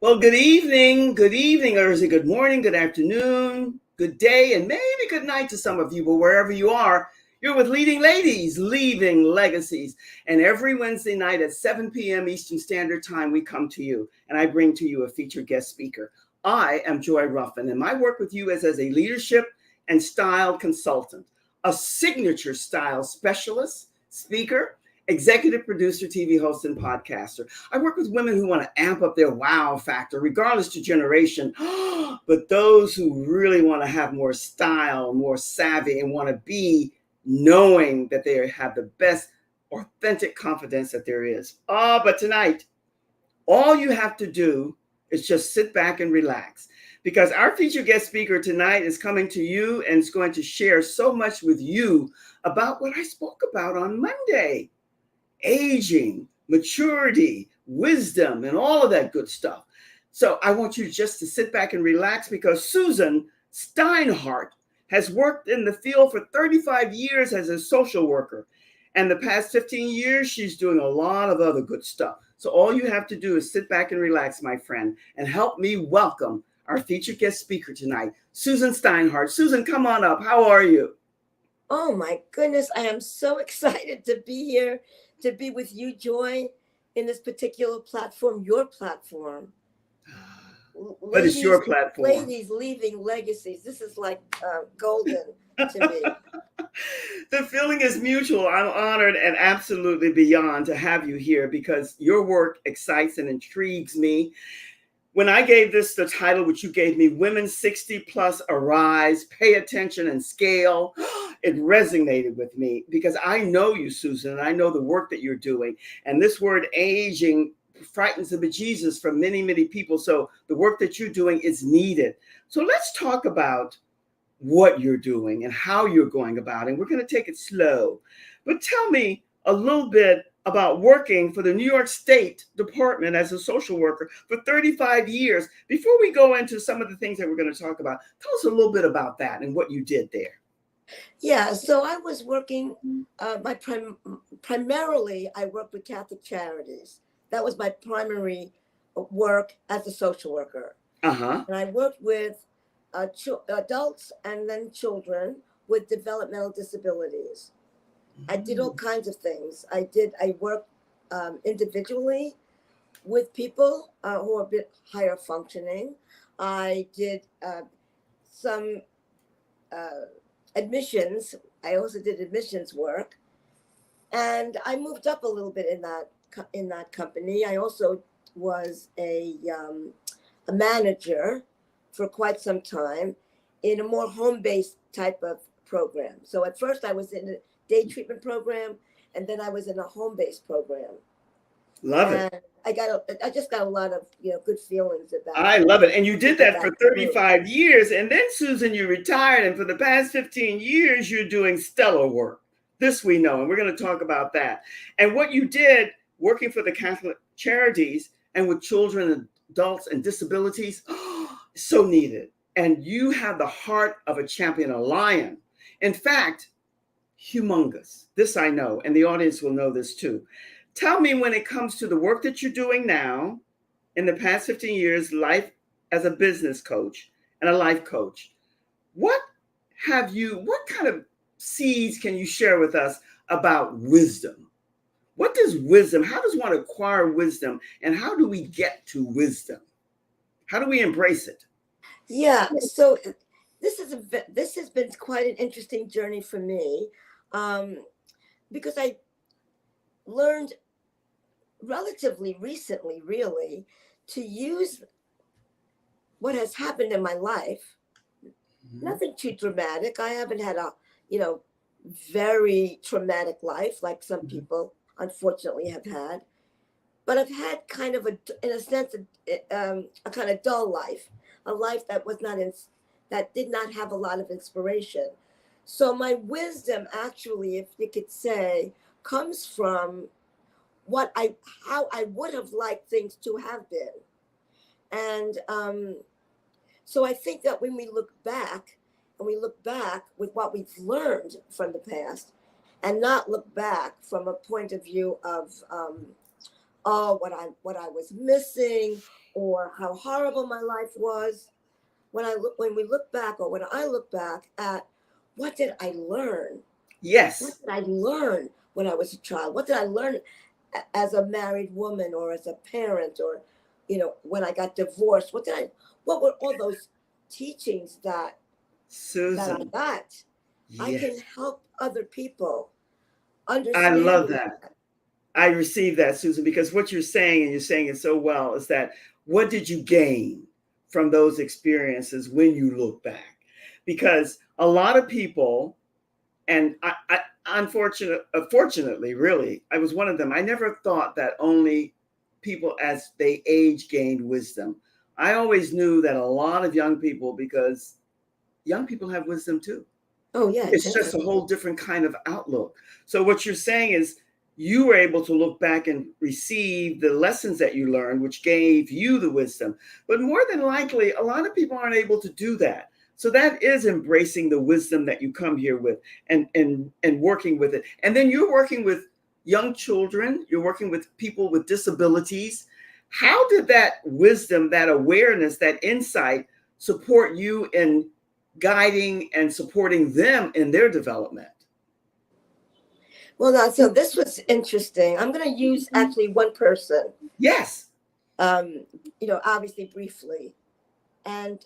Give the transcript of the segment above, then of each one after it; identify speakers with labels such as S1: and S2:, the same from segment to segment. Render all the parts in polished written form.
S1: Well, good evening, or is it good morning, good afternoon, good day, and maybe good night to some of you, but wherever you are, you're with Leading Ladies, Leaving Legacies. And every Wednesday night at 7 p.m. Eastern Standard Time, we come to you and I bring to you a featured guest speaker. I am Joy Ruffen, and my work with you is as a leadership and style consultant, a signature style specialist, speaker, executive producer, TV host, and podcaster. I work with women who want to amp up their wow factor, regardless to generation, but those who really want to have more style, more savvy, and want to be knowing that they have the best authentic confidence that there is. But tonight, all you have to do is just sit back and relax, because our featured guest speaker tonight is coming to you and is going to share so much with you about what I spoke about on Monday: aging, maturity, wisdom, and all of that good stuff. So I want you just to sit back and relax, because Susan Steinhardt has worked in the field for 35 years as a social worker. And the past 15 years, she's doing a lot of other good stuff. So all you have to do is sit back and relax, my friend, and help me welcome our featured guest speaker tonight, Susan Steinhardt. Susan, come on up. How are you?
S2: Oh my goodness, I am so excited to be here, to be with you, Joy, in this particular platform, your platform.
S1: But it's your platform.
S2: Ladies leaving legacies. This is like golden to me.
S1: The feeling is mutual. I'm honored and absolutely beyond to have you here, because your work excites and intrigues me. When I gave this the title, which you gave me, Women 60 Plus Arise, Pay Attention and Scale, it resonated with me, because I know you, Susan, and I know the work that you're doing. And this word aging frightens the bejesus from many, many people. So the work that you're doing is needed. So let's talk about what you're doing and how you're going about it. And we're going to take it slow. But tell me a little bit about working for the New York State Department as a social worker for 35 years. Before we go into some of the things that we're going to talk about, tell us a little bit about that and what you did there.
S2: Yeah, so I was working, primarily I worked with Catholic Charities. That was my primary work as a social worker.
S1: Uh-huh.
S2: And I worked with adults and then children with developmental disabilities. I did all kinds of things. I worked individually with people who are a bit higher functioning. I did some admissions. I also did admissions work, and I moved up a little bit in that company. I also was a manager for quite some time in a more home-based type of program. So at first I was in a day treatment program, and then I was in a home-based program.
S1: Love it.
S2: I just got a lot of good feelings about it.
S1: I love it. And you did that for 35 years. And then, Susan, you retired. And for the past 15 years, you're doing stellar work. This we know. And we're going to talk about that. And what you did working for the Catholic Charities and with children, adults, and disabilities, so needed. And you have the heart of a champion, a lion. In fact, humongous. This I know. And the audience will know this too. Tell me, when it comes to the work that you're doing now, in the past 15 years, life as a business coach and a life coach, what kind of seeds can you share with us about wisdom? What does wisdom, how does one acquire wisdom, and how do we get to wisdom? How do we embrace it?
S2: Yeah, so this has been quite an interesting journey for me, because I learned relatively recently, really, to use what has happened in my life. Nothing too dramatic. I haven't had a, very traumatic life like some people unfortunately have had, but I've had kind of in a sense, a kind of dull life, a life that that did not have a lot of inspiration. So my wisdom, actually, if you could say, comes from how I would have liked things to have been. And so I think that when we look back, with what we've learned from the past, and not look back from a point of view of what I was missing, or how horrible my life was, when we look back, or when I look back at what did I learn? What
S1: Yes.
S2: did I learn when I was a child? What did I learn as a married woman, or as a parent, or when I got divorced? What were all those teachings that I
S1: Susan.
S2: got? I can
S1: Yes.
S2: help other people
S1: I love
S2: understand
S1: that.
S2: that.
S1: I received that, Susan, because what you're saying, and you're saying it so well, is that what did you gain from those experiences when you look back? Because a lot of people, and fortunately, really, I was one of them. I never thought that only people as they age gained wisdom. I always knew that a lot of young people, because young people have wisdom too.
S2: Oh yeah,
S1: It's just a whole
S2: definitely.
S1: different kind of outlook. So what you're saying is you were able to look back and receive the lessons that you learned, which gave you the wisdom. But more than likely, a lot of people aren't able to do that. So that is embracing the wisdom that you come here with, and working with it. And then you're working with young children, you're working with people with disabilities. How did that wisdom, that awareness, that insight support you in guiding and supporting them in their development?
S2: Well, now, so this was interesting. I'm going to use actually one person,
S1: Yes.
S2: um, obviously briefly. And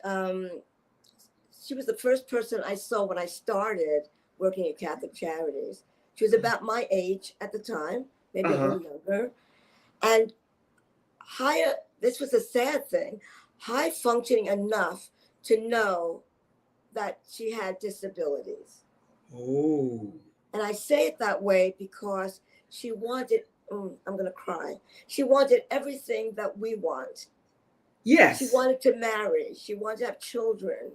S2: she was the first person I saw when I started working at Catholic Charities. She was about my age at the time, maybe a
S1: Uh-huh.
S2: little younger. And higher, this was a sad thing, high functioning enough to know that she had disabilities.
S1: Oh.
S2: And I say it that way because she wanted, I'm going to cry. She wanted everything that we want. She
S1: Yes.
S2: wanted to marry. She wanted to have children.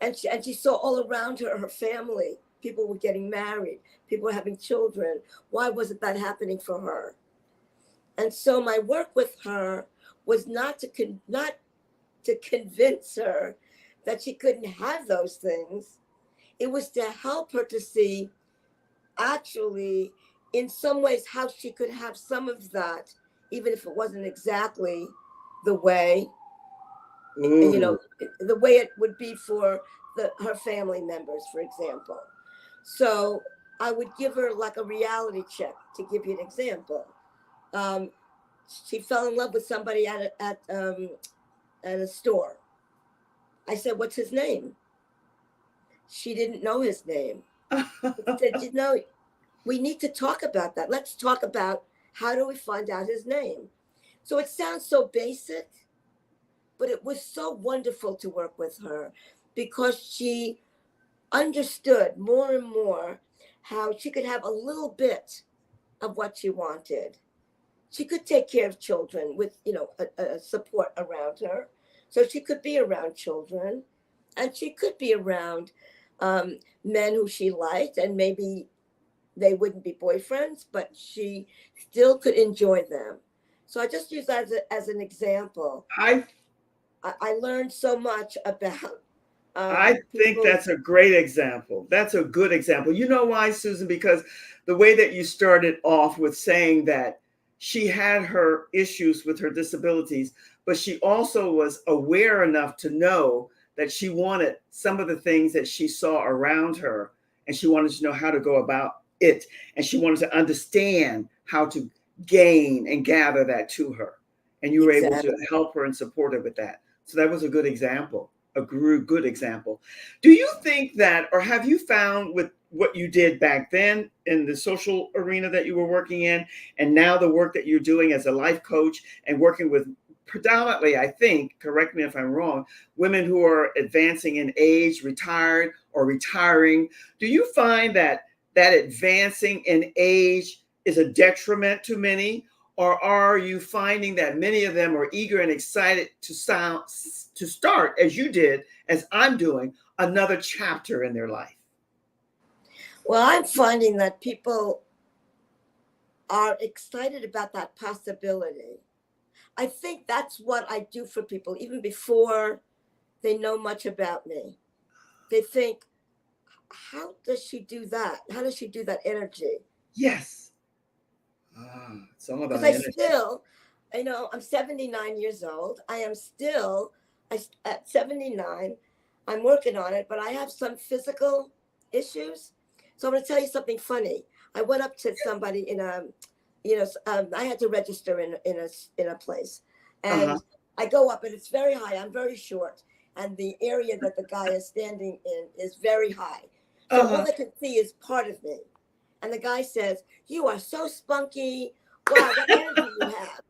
S2: And she saw all around her, her family. People were getting married. People were having children. Why wasn't that happening for her? And so my work with her was not to convince her that she couldn't have those things. It was to help her to see, actually, in some ways, how she could have some of that, even if it wasn't exactly the way, you
S1: Ooh.
S2: know the way it would be for her family members, for example. So I would give her like a reality check, to give you an example. um, she fell in love with somebody at a store. I said, what's his name? She didn't know his name. I said, we need to talk about that. Let's talk about, how do we find out his name? So it sounds so basic, but it was so wonderful to work with her, because she understood more and more how she could have a little bit of what she wanted. She could take care of children with, a support around her. So she could be around children, and she could be around men who she liked, and maybe they wouldn't be boyfriends, but she still could enjoy them. So I just use that as an example.
S1: I
S2: I learned so much about
S1: I think that's
S2: people's.
S1: a great example. That's a good example. You know why, Susan? Because the way that you started off with saying that she had her issues with her disabilities, but she also was aware enough to know that she wanted some of the things that she saw around her, and she wanted to know how to go about it. And she wanted to understand how to gain and gather that to her. And you were able to
S2: Exactly.
S1: help her and support her with that. So that was a good example, a good example. Do you think that, or have you found with what you did back then in the social arena that you were working in, and now the work that you're doing as a life coach and working with predominantly, I think, correct me if I'm wrong, women who are advancing in age, retired or retiring, do you find that advancing in age is a detriment to many? Or are you finding that many of them are eager and excited to start, as you did, as I'm doing, another chapter in their life?
S2: Well, I'm finding that people are excited about that possibility. I think that's what I do for people, even before they know much about me. They think, how does she do that? How does she do that energy?
S1: Yes. It's all
S2: Because
S1: about
S2: I
S1: energy.
S2: still, I'm 79 years old. I am still, at 79, I'm working on it, but I have some physical issues. So I'm going to tell you something funny. I went up to somebody in I had to register in a place,
S1: Uh-huh.
S2: and I go up, and it's very high. I'm very short, and the area that the guy is standing in is very high. So all
S1: Uh-huh.
S2: they can see is part of me. And the guy says, "You are so spunky. Wow, what energy you have."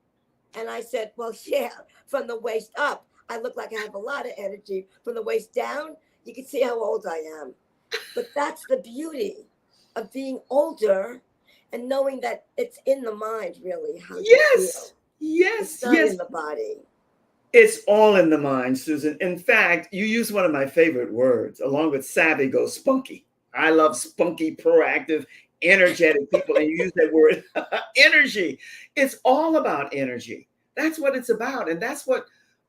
S2: And I said, "Well, yeah, from the waist up, I look like I have a lot of energy. From the waist down, you can see how old I am." But that's the beauty of being older and knowing that it's in the mind, really, how you
S1: Yes.
S2: feel. It's
S1: Yes.
S2: not
S1: Yes.
S2: in the body.
S1: It's all in the mind, Susan. In fact, you use one of my favorite words. Along with savvy goes spunky. I love spunky, proactive, energetic people. And you use that word energy. It's all about energy. That's what it's about. And that's what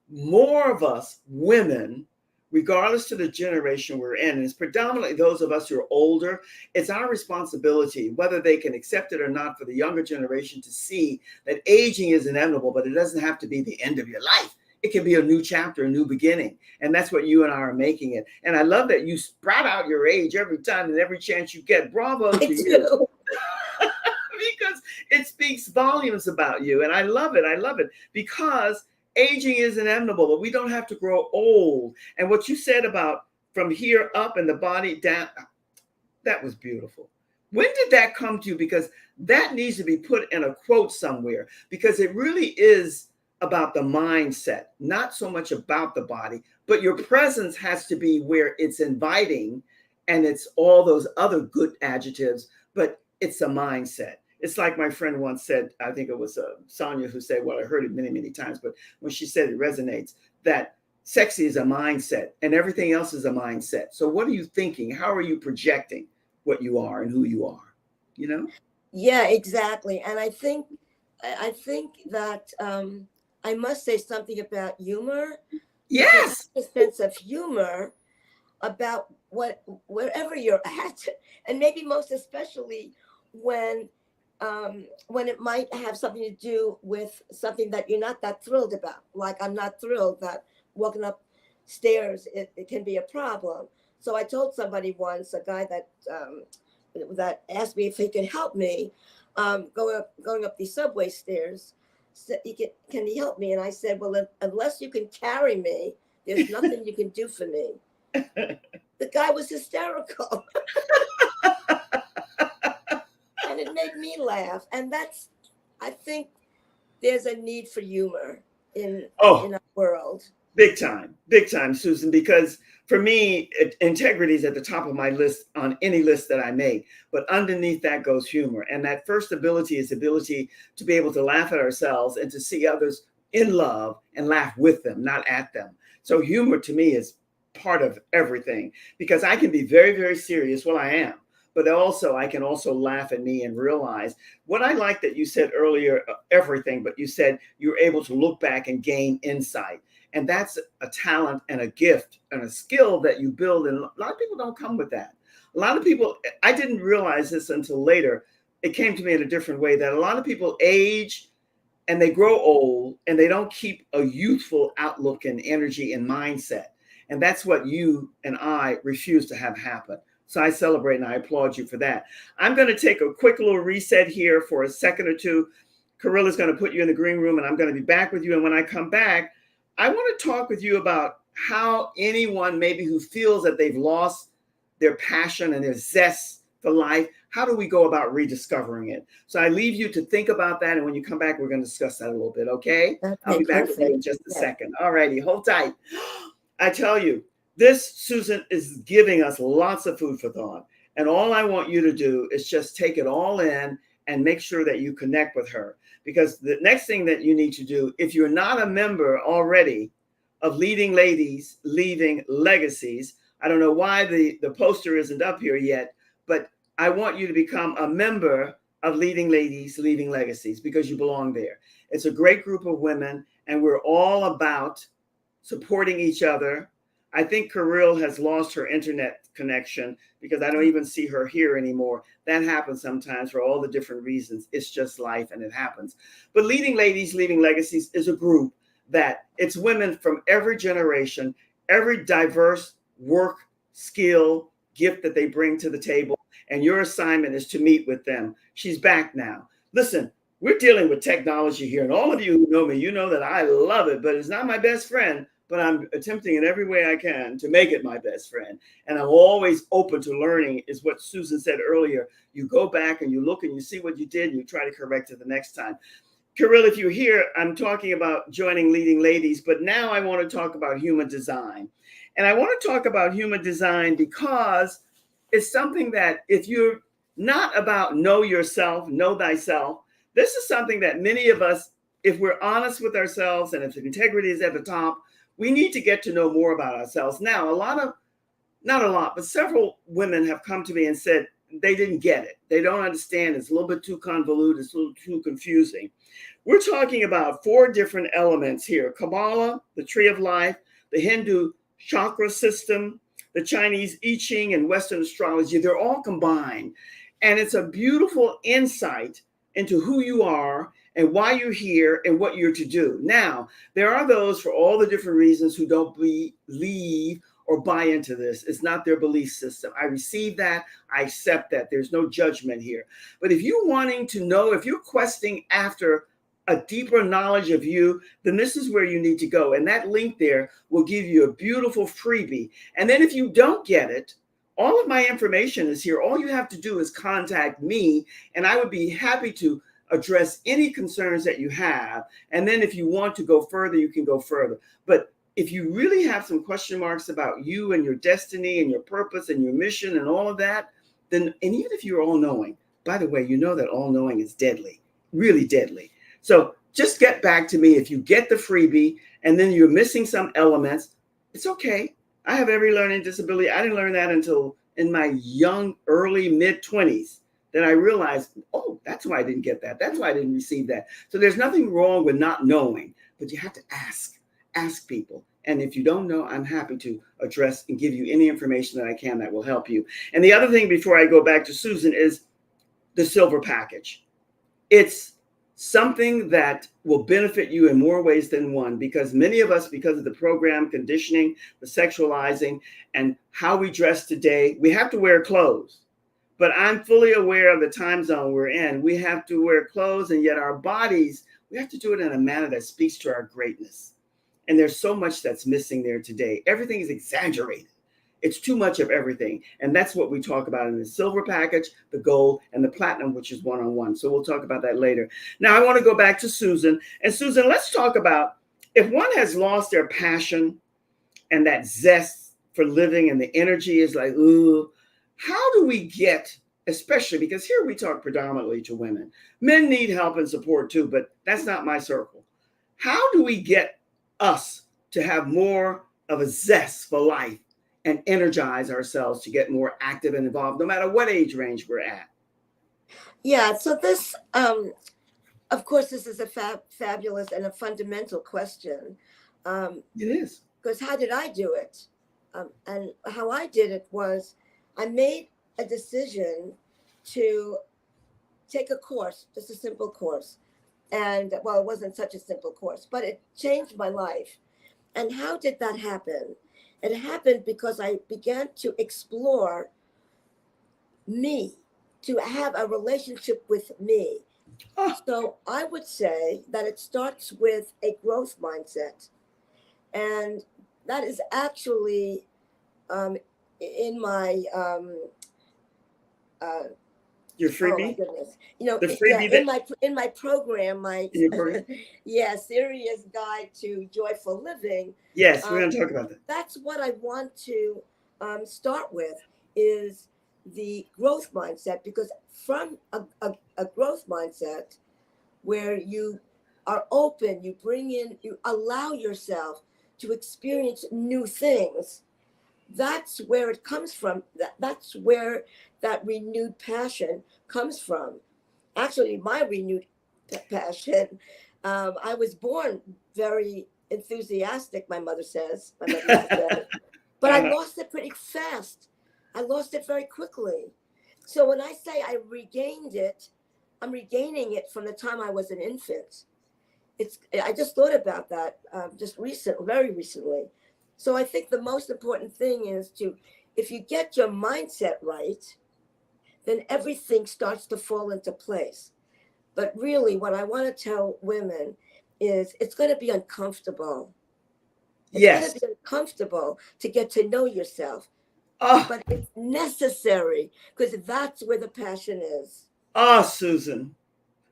S1: more of us women, regardless to the generation we're in, and it's predominantly those of us who are older, it's our responsibility, whether they can accept it or not, for the younger generation to see that aging is inevitable, but it doesn't have to be the end of your life. It can be a new chapter, a new beginning. And that's what you and I are making it. And I love that you sprout out your age every time and every chance you get. Bravo
S2: I
S1: to you.
S2: do.
S1: Because it speaks volumes about you. And I love it. I love it because aging is inevitable, but we don't have to grow old. And what you said about from here up and the body down, that was beautiful. When did that come to you? Because that needs to be put in a quote somewhere, because it really is about the mindset, not so much about the body, but your presence has to be where it's inviting and it's all those other good adjectives, but it's a mindset. It's like my friend once said, I think it was Sonia who said, well, I heard it many, many times, but when she said it resonates, that sexy is a mindset and everything else is a mindset. So what are you thinking? How are you projecting what you are and who you are? You know?
S2: Yeah, exactly. And I think that I must say something about humor, because
S1: Yes.
S2: having a sense of humor about wherever you're at, and maybe most especially when it might have something to do with something that you're not that thrilled about. Like, I'm not thrilled that walking up stairs, it can be a problem. So I told somebody once, a guy that asked me if he could help me going up these subway stairs. So can he help me? And I said, well, unless you can carry me, there's nothing you can do for me. The guy was hysterical. And it made me laugh. And I think there's a need for humor in
S1: Oh,
S2: in our world.
S1: big time, Susan, because for me, integrity is at the top of my list on any list that I make. But underneath that goes humor. And that first ability is the ability to be able to laugh at ourselves and to see others in love and laugh with them, not at them. So humor to me is part of everything, because I can be very, very serious. Well, I am. But also, I can also laugh at me and realize what I like that you said earlier, everything, but you said you're able to look back and gain insight. And that's a talent and a gift and a skill that you build. And a lot of people don't come with that. A lot of people, I didn't realize this until later. It came to me in a different way that a lot of people age and they grow old and they don't keep a youthful outlook and energy and mindset. And that's what you and I refuse to have happen. So I celebrate and I applaud you for that. I'm going to take a quick little reset here for a second or two. Carilla's going to put you in the green room and I'm going to be back with you. And when I come back, I want to talk with you about how anyone maybe who feels that they've lost their passion and their zest for life, how do we go about rediscovering it? So I leave you to think about that. And when you come back, we're going to discuss that a little bit. Okay. I'll
S2: Okay,
S1: be back with you in
S2: perfect.
S1: just a
S2: Yeah.
S1: second. All righty. Hold tight. I tell you, this Susan is giving us lots of food for thought. And all I want you to do is just take it all in and make sure that you connect with her. Because the next thing that you need to do, if you're not a member already of Leading Ladies, Leaving Legacies, I don't know why the poster isn't up here yet, but I want you to become a member of Leading Ladies, Leaving Legacies, because you belong there. It's a great group of women, and we're all about supporting each other. I think Kirill has lost her internet connection because I don't even see her here anymore. That happens sometimes for all the different reasons. It's just life and it happens. But Leading Ladies, Leaving Legacies is a group that it's women from every generation, every diverse work, skill, gift that they bring to the table. And your assignment is to meet with them. She's back now. Listen, we're dealing with technology here. And all of you who know me, you know that I love it, but it's not my best friend. But I'm attempting in every way I can to make it my best friend. And I'm always open to learning, is what Susan said earlier. You go back and you look and you see what you did and you try to correct it the next time. Kirill, if you're here, I'm talking about joining Leading Ladies, but now I want to talk about human design. And I want to talk about human design because it's something that if you're not about know yourself, know thyself, this is something that many of us, if we're honest with ourselves and if integrity is at the top, we need to get to know more about ourselves. Now, not a lot, but several women have come to me and said they didn't get it. They don't understand. It's a little bit too convoluted. It's a little too confusing. We're talking about 4 different elements here: Kabbalah, the tree of life, the Hindu chakra system, the Chinese I Ching, and Western astrology. They're all combined. And it's a beautiful insight into who you are and why you're here and what you're to do. Now, there are those for all the different reasons who don't believe or buy into this. It's not their belief system. I receive that. I accept that. There's no judgment here. But if you're wanting to know, if you're questing after a deeper knowledge of you, then this is where you need to go. And that link there will give you a beautiful freebie. And then if you don't get it, all of my information is here. All you have to do is contact me, and I would be happy to address any concerns that you have. And then if you want to go further, you can go further. But if you really have some question marks about you and your destiny and your purpose and your mission and all of that, then, and even if you're all knowing, by the way, you know that all knowing is deadly, really deadly. So just get back to me if you get the freebie and then you're missing some elements. It's okay. I have every learning disability. I didn't learn that until in my young, early, mid-20s. Then I realized, oh, that's why I didn't get that. That's why I didn't receive that. So there's nothing wrong with not knowing, but you have to ask people. And if you don't know, I'm happy to address and give you any information that I can that will help you. And the other thing before I go back to Susan is the silver package. It's something that will benefit you in more ways than one, because many of us, because of the program conditioning, the sexualizing, and how we dress today, we have to wear clothes. But I'm fully aware of the time zone we're in. We have to wear clothes, and yet our bodies, we have to do it in a manner that speaks to our greatness. And there's so much that's missing there today. Everything is exaggerated. It's too much of everything. And that's what we talk about in the silver package, the gold, and the platinum, which is one-on-one. So we'll talk about that later. Now, I want to go back to Susan. And Susan, let's talk about if one has lost their passion and that zest for living and the energy is like, ooh, how do we get, especially because here we talk predominantly to women. Men need help and support too, but that's not my circle. How do we get us to have more of a zest for life and energize ourselves to get more active and involved, no matter what age range we're at?
S2: Yeah, so this, of course, this is a fabulous and a fundamental question.
S1: It is.
S2: Because how did I do it? And how I did it was I made a decision to take a course, just a simple course. And well, it wasn't such a simple course, but it changed my life. And how did that happen? It happened because I began to explore me, to have a relationship with me.
S1: Oh,
S2: So I would say that it starts with a growth mindset. And that is actually in my
S1: your
S2: oh my
S1: freebie?
S2: goodness, you know,
S1: The
S2: yeah,
S1: freebie
S2: in my program, my
S1: in your program?
S2: yeah, serious guide to joyful living.
S1: Yes, we're going to talk about that.
S2: That's what I want to start with, is the growth mindset, because from a growth mindset where you are open, you bring in, you allow yourself to experience new things. That's where it comes from. That's where that renewed passion comes from. Actually, my renewed passion, I was born very enthusiastic, my mother used to say. but I lost it pretty fast. I lost it very quickly. So when I say I regained it, I'm regaining it from the time I was an infant. I just thought about that very recently. So I think the most important thing is if you get your mindset right, then everything starts to fall into place. But really, what I want to tell women is it's going to be uncomfortable. It's going to
S1: Yes.
S2: be uncomfortable to get to know yourself,
S1: Oh,
S2: but it's necessary because that's where the passion is.
S1: Susan.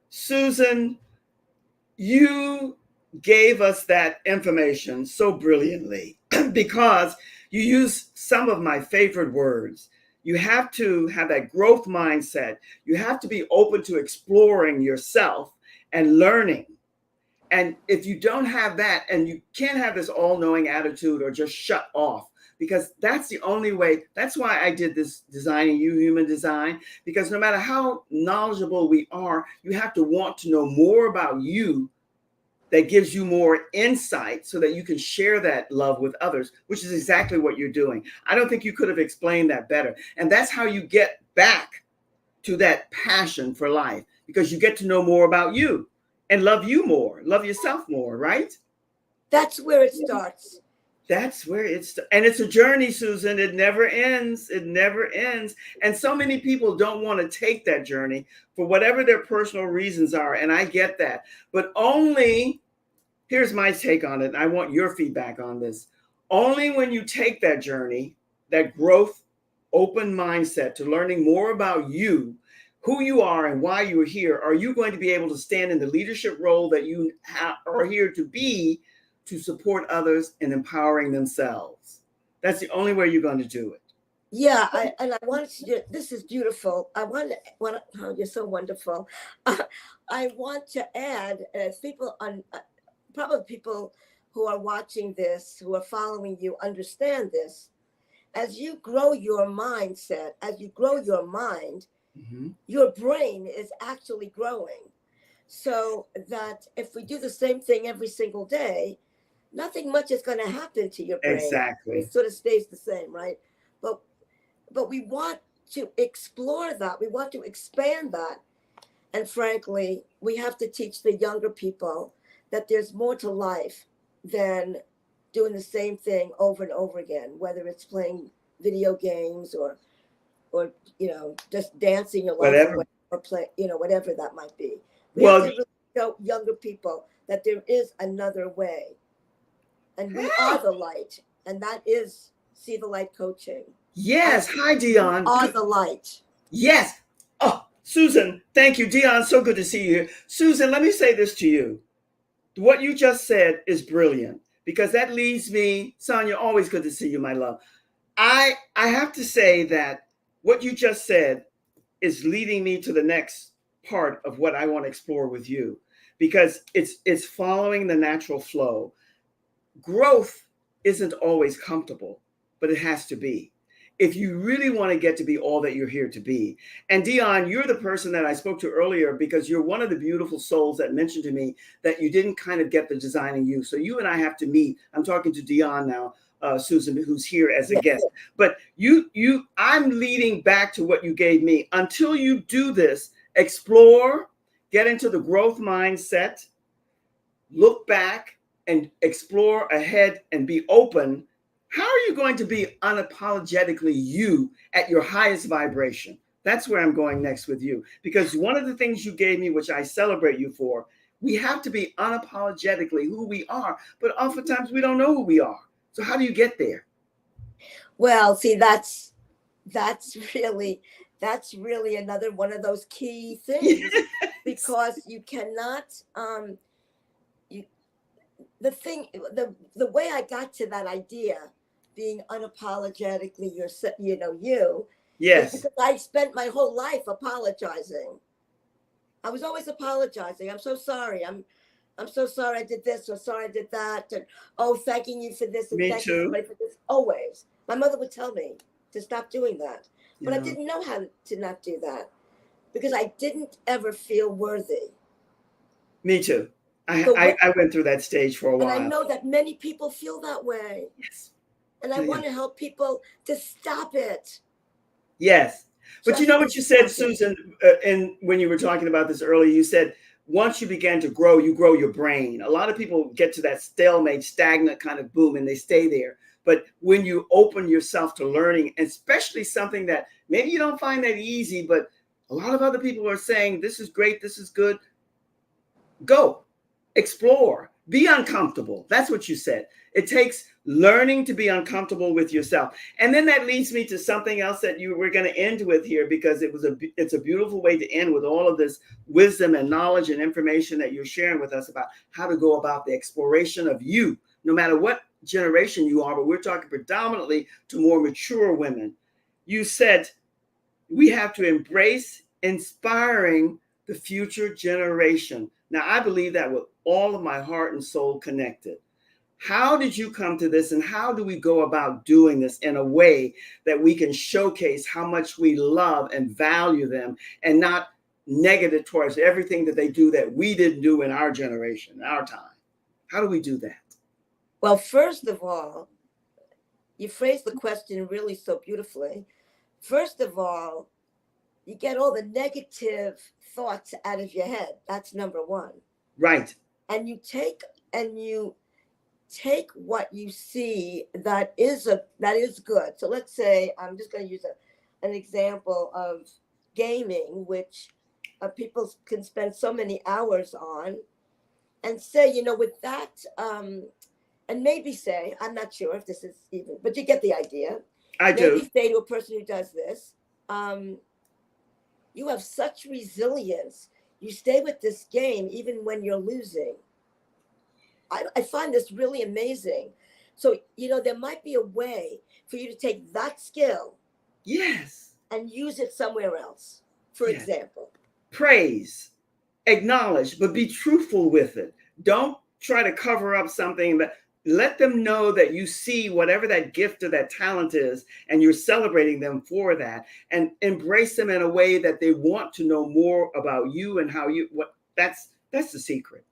S1: Susan, you gave us that information so brilliantly because you use some of my favorite words. You have to have that growth mindset. You have to be open to exploring yourself and learning. And if you don't have that, and you can't have this all knowing attitude or just shut off, because that's the only way. That's why I did this Designing You Human Design, because no matter how knowledgeable we are, you have to want to know more about you that gives you more insight so that you can share that love with others, which is exactly what you're doing. I don't think you could have explained that better. And that's how you get back to that passion for life, because you get to know more about you and love you more, love yourself more, right?
S2: That's where it starts.
S1: That's where and it's a journey, Susan. It never ends. It never ends. And so many people don't want to take that journey for whatever their personal reasons are. And I get that. But here's my take on it. And I want your feedback on this. Only when you take that journey, that growth, open mindset to learning more about you, who you are and why you are here, are you going to be able to stand in the leadership role that you are here to be, to support others and empowering themselves. That's the only way you're going to do it.
S2: Yeah, I wanted to. This is beautiful. Oh, you're so wonderful. I want to add, people probably people who are watching this, who are following you, understand this. As you grow your mindset, as you grow your mind,
S1: Mm-hmm.
S2: your brain is actually growing. So that if we do the same thing every single day, nothing much is going to happen to your brain.
S1: Exactly.
S2: It sort of stays the same, right? But we want to explore that. We want to expand that. And frankly, we have to teach the younger people that there's more to life than doing the same thing over and over again, whether it's playing video games or just dancing your life
S1: Whatever.
S2: away or play, whatever that might be. We have to
S1: Well,
S2: really show younger people that there is another way. And we are the light. And that is See the Light Coaching.
S1: yes. Hi, Dion.
S2: Are the light.
S1: Yes. Oh, Susan, thank you. Dion, so good to see you here. Susan, let me say this to you. What you just said is brilliant, because that leads me, Sonia, always good to see you, my love. I have to say that what you just said is leading me to the next part of what I want to explore with you, because it's following the natural flow. Growth isn't always comfortable, but it has to be, if you really want to get to be all that you're here to be. And Dion, you're the person that I spoke to earlier, because you're one of the beautiful souls that mentioned to me that you didn't kind of get the Designing You. So you and I have to meet. I'm talking to Dion now, Susan, who's here as a guest. But I'm leading back to what you gave me. Until you do this, explore, get into the growth mindset, look back and explore ahead and be open. How are you going to be unapologetically you at your highest vibration? That's where I'm going next with you, because one of the things you gave me, which I celebrate you for, we have to be unapologetically who we are, but oftentimes we don't know who we are. So how do you get there?
S2: Well, see, that's really another one of those key things, because you cannot you the way I got to that idea, being unapologetically you, is
S1: Yes.
S2: because I spent my whole life apologizing. I was always apologizing. I'm so sorry. I'm so sorry I did this, or sorry I did that, and thanking you for this and
S1: Me
S2: thanking
S1: too.
S2: somebody for this. Always. My mother would tell me to stop doing that. But I
S1: Yeah.
S2: didn't know how to not do that, because I didn't ever feel worthy.
S1: Me too.
S2: So
S1: I went through that stage for a
S2: and I
S1: while.
S2: know that many people feel that way.
S1: Yes.
S2: And I
S1: Yeah.
S2: want to help people to stop it.
S1: Yes. But you
S2: Just
S1: know
S2: to
S1: what you said,
S2: stop it.
S1: Susan, and when you were talking about this earlier, you said once you began to grow, you grow your brain. A lot of people get to that stalemate, stagnant kind of boom, and they stay there. But when you open yourself to learning, especially something that maybe you don't find that easy, but a lot of other people are saying, this is great, this is good, go, explore, be uncomfortable. That's what you said. It takes learning to be uncomfortable with yourself. And then that leads me to something else that you were going to end with here, because it's a beautiful way to end with all of this wisdom and knowledge and information that you're sharing with us about how to go about the exploration of you, no matter what generation you are. But we're talking predominantly to more mature women. You said we have to embrace inspiring the future generation. Now, I believe that with all of my heart and soul connected. How did you come to this, and how do we go about doing this in a way that we can showcase how much we love and value them, and not negative towards everything that they do that we didn't do in our generation, in our time? How do we do that?
S2: Well, first of all, you phrased the question really so beautifully. First of all, you get all the negative thoughts out of your head. That's number one.
S1: Right.
S2: And you take what you see that is good. So let's say I'm just going to use an example of gaming, which people can spend so many hours on, and say, with that, and maybe say, I'm not sure if this is even, but you get the idea.
S1: I do.
S2: Maybe say to a person who does this, you have such resilience. You stay with this game even when you're losing. I find this really amazing. So, there might be a way for you to take that skill,
S1: yes,
S2: and use it somewhere else. For
S1: yes.
S2: example,
S1: Praise, acknowledge, but be truthful with it. Don't try to cover up something, but let them know that you see whatever that gift or that talent is, and you're celebrating them for that, and embrace them in a way that they want to know more about you and how you, that's the secret.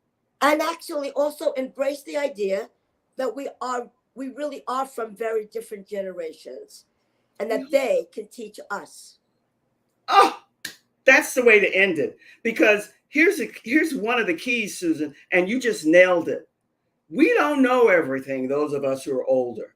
S2: and actually also embrace the idea that we really are from very different generations, and that they can teach us.
S1: Oh, that's the way to end it. Because here's one of the keys, Susan, and you just nailed it. We don't know everything, those of us who are older.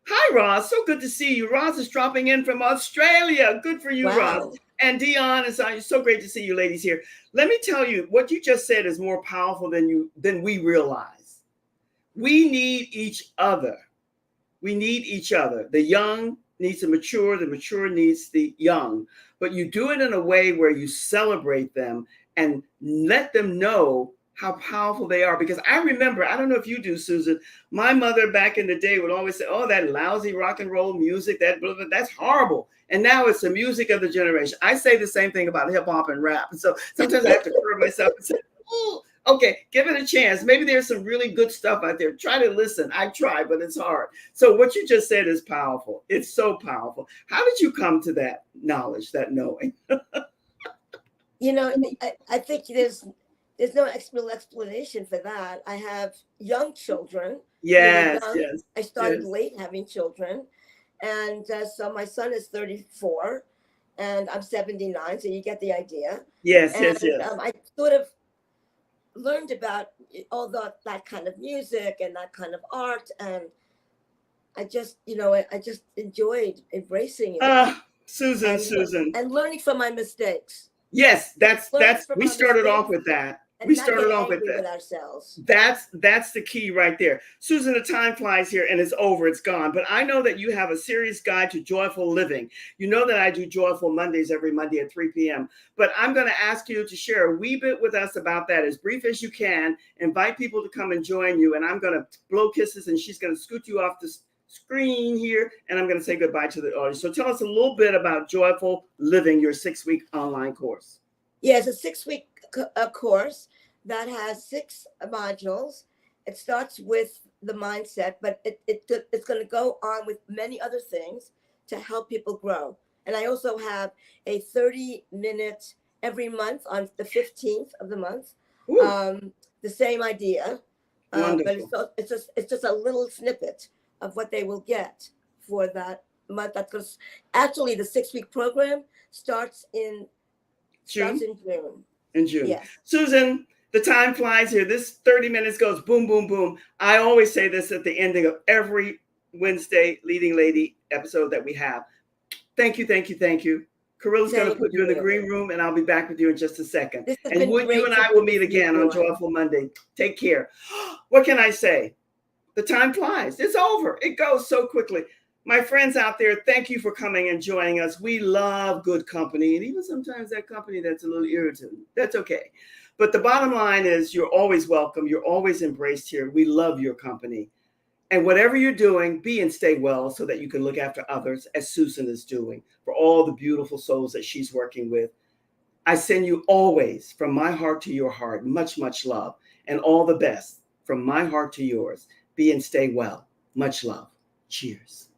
S1: Hi, Roz. So good to see you. Roz is dropping in from Australia. Good for you, Roz.
S2: Wow.
S1: And Dion, it's so great to see you ladies here. Let me tell you, what you just said is more powerful than we realize. We need each other. We need each other. The young needs the mature needs the young. But you do it in a way where you celebrate them and let them know how powerful they are. Because I remember, I don't know if you do, Susan, my mother back in the day would always say, oh, that lousy rock and roll music, that's horrible. And now it's the music of the generation. I say the same thing about hip hop and rap. So sometimes I have to curb myself and say, oh, okay, give it a chance. Maybe there's some really good stuff out there. Try to listen. I try, but it's hard. So what you just said is powerful. It's so powerful. How did you come to that knowledge, that knowing?
S2: I think there's no explanation for that. I have young children, really
S1: Yes,
S2: young.
S1: yes,
S2: I started
S1: yes,
S2: late having children, and so my son is 34, and I'm 79. So you get the idea.
S1: yes,
S2: And
S1: yes, yes.
S2: I sort of learned about all that kind of music and that kind of art, and I just enjoyed embracing it,
S1: Susan,
S2: and
S1: Susan.
S2: and learning from my mistakes,
S1: Yes,
S2: learning from
S1: we
S2: our
S1: started off
S2: mistakes,
S1: with that. We
S2: and not get
S1: started off with
S2: angry
S1: that.
S2: with ourselves.
S1: That's the key right there. Susan, the time flies here and it's over, it's gone. But I know that you have a serious guide to joyful living. You know that I do Joyful Mondays every Monday at 3 p.m. But I'm going to ask you to share a wee bit with us about that, as brief as you can. Invite people to come and join you. And I'm going to blow kisses, and she's going to scoot you off the screen here. And I'm going to say goodbye to the audience. So tell us a little bit about Joyful Living, your 6-week online course.
S2: Yeah, it's a 6-week course that has 6 modules. It starts with the mindset, but it's going to go on with many other things to help people grow. And I also have a 30-minute every month on the 15th of the month. The same idea, but
S1: Wonderful.
S2: it's just a little snippet of what they will get for that month. Because actually the 6-week program starts in
S1: June.
S2: June.
S1: In June.
S2: Yes.
S1: Susan, the time flies here. This 30 minutes goes boom, boom, boom. I always say this at the ending of every Wednesday Leading Lady episode that we have. Thank you, thank you, thank you. Carilla's going to put you in the green room, and I'll be back with you in just a second. And Wood, you and I will meet again on Joyful Monday. Take care. What can I say? The time flies. It's over. It goes so quickly. My friends out there, thank you for coming and joining us. We love good company, and even sometimes that company that's a little irritating. That's okay. But the bottom line is you're always welcome. You're always embraced here. We love your company. And whatever you're doing, be and stay well so that you can look after others, as Susan is doing, for all the beautiful souls that she's working with. I send you always, from my heart to your heart, much, much love, and all the best from my heart to yours. Be and stay well. Much love. Cheers.